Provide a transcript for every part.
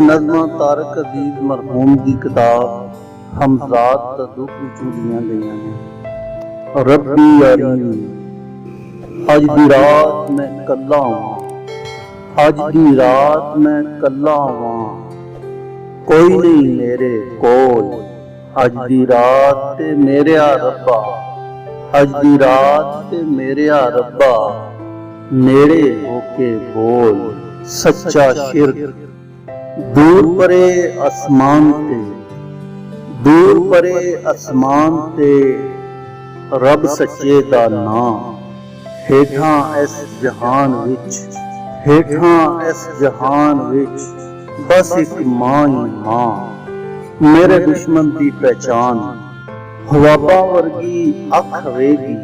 नज़मां तारक अजीज मरहूम की किताब हमजाद दा दुख विचों लियां गईयां ने। रब्बी यारीनी अज दी रात मैं कल्ला आवां, अज दी रात मैं कल्ला आवां, कोई नहीं मेरे कोल। अज दी रात ते मेरेया रब्बा, अज दी रात ते मेरेया रब्बा, नेड़े होके बोल। सच्चा शिरक दूर परे आसमान ते, दूर परे आसमान ते, रब सच्चे दा नाम। हेठां इस जहान विच, हेठां इस जहान विच, बस एक मां ही मां, मेरे दुश्मन दी पहचान। हवाबा वर्गी अख हवेगी,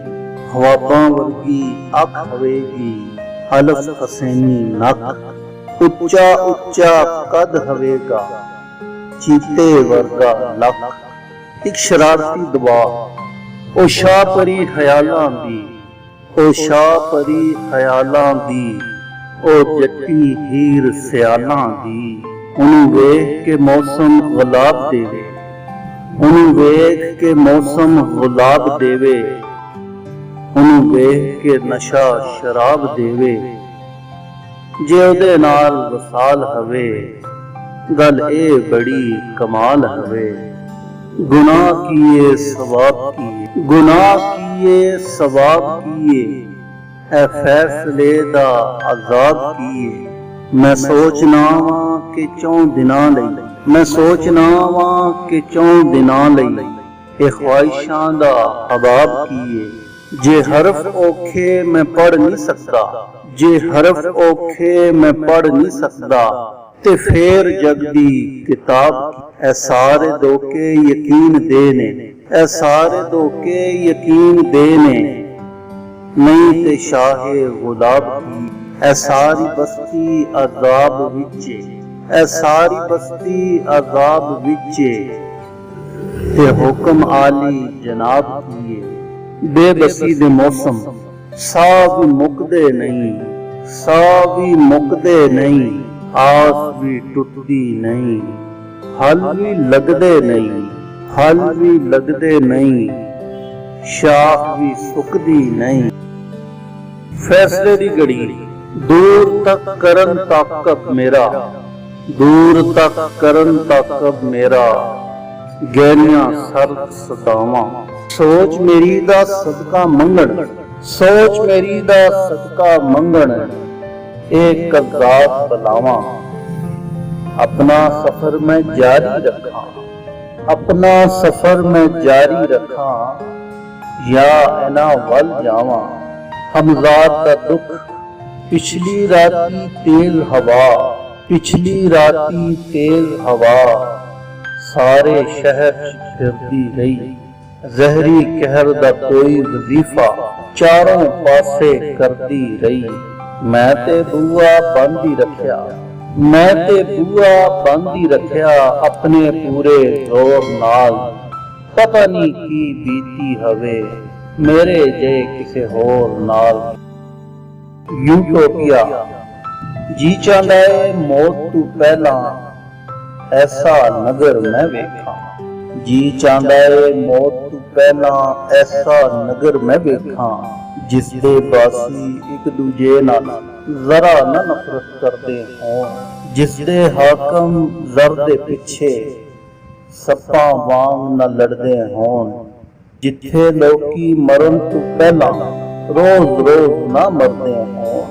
हवाबा वर्गी अख हवेगी, हलफ हसैनी नक। उच्चा उच्चा कद हवेगा, चीते वर्गा लक। एक शरारती दबा ओ शाह परी ख्यालां दी, ओ शाह परी ख्यालां दी, ओ जट्टी हीर सियालां दी। उन्हें वेख के मौसम गुलाब देवे, उन्हें वेख के मौसम गुलाब देवे, उन्हें वेख के नशा शराब देवे। जे उहदे नाल वसाल हवे, गल ए बड़ी कमाल हवे। गुनाह किए सवाब किए, गुनाह किए सवाब किए, ऐ फैसले दा अजाब किए। मैं सोचना वां कि 4 दिनां लई, मैं सोचना वां कि 4 दिनां लई, ए ख्वाहिशां दा हबाब किए। जे हरफ औखे मैं पढ़ नहीं सकता, जे हरफ औखे मैं पढ़ नहीं सकता, ते फेर जग दी किताब। ऐ सारे धोखे यकीन दे ने, ऐ सारे धोखे यकीन दे ने, नहीं ते शाहे गुलाब की। ऐ सारी बस्ती अजाब विचे, ऐ सारी बस्ती अजाब विचे, ते हुक्म आली जनाब किए। बेबसी दे मौसम साह भी मुकदे नहीं, साह भी मुकदे नहीं, आस भी टुटदी नहीं, हल भी लगदे नहीं, हल भी लगदे नहीं, शाख भी सुकदी नहीं। फैसले दी घड़ी दूर तक करन ताकब मेरा, दूर तक करन ताकब मेरा, गहरियां सर्द सदावां। सोच मेरी दा सदका मंगण, सोच मेरी दा सदका मंगण, एक कज़ाब बलावां। अपना सफर मैं जारी रखा, अपना सफर मैं जारी रखा, या इना वल जावां। हमजाद दा दुख पिछली राती तेज हवा, पिछली राती तेज हवा, सारे शहर फिरदी रही। जहरी कहर दा कोई वजीफा, चारों पासे करदी रही। मैं ते बूआ बंद ही रखिया, मैं ते बूआ बंद ही रखिया, अपने पूरे जोर नाल। पता नहीं की बीती हवे मेरे जे किसे होर नाल। यूटोपिया जी चाहता है मौत तू पहला, ऐसा नगर मैं वेखा। जी चाहता है मौत तू पहला, ऐसा नगर मैं वेखा, जिसदे बासी एक दूजे नाल जरा न नफरत करते हों, जिसदे हाकम जर दे पिछे सप्पां वांग न लड़दे हों, जिथे लोकी मरन तू पहला रोज रोज ना मरदे हों।